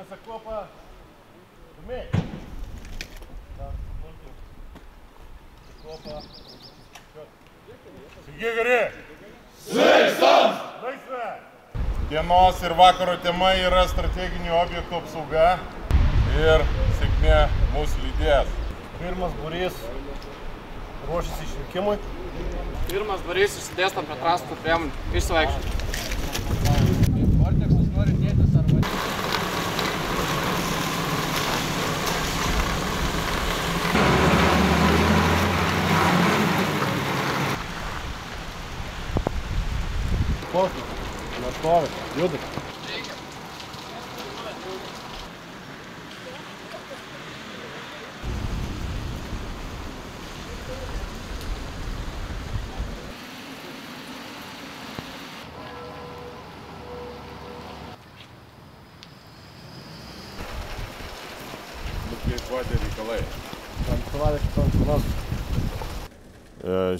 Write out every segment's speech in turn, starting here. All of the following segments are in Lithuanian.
Essa copa do meio. Copa. Sveiki, geri! Sveikstam! Laisvė! Dienos ir vakaro tema yra strateginių objektų apsauga ir sėkmė mūsų lydės. Pirmas būrys ruošiasi išvykimui. Pirmas būrys išsidėsto prie transporto priemonių išsivaikščioti. Vortexus nori dėtis ar vadinti? Postas, nestovi, juda.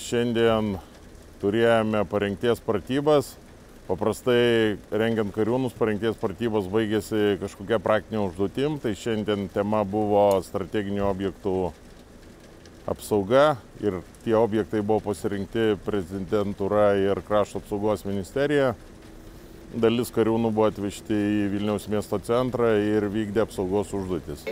Šiandien turėjome parengties pratybas. Paprastai rengiant kariūnus parengties pratybos baigėsi kažkokia praktinė užduotim. Tai šiandien tema buvo strateginių objektų apsauga ir tie objektai buvo pasirinkti prezidentūra ir krašto apsaugos ministerija. Dalis kariūnų buvo atvežti į Vilniaus miesto centrą ir vykdė apsaugos užduotis.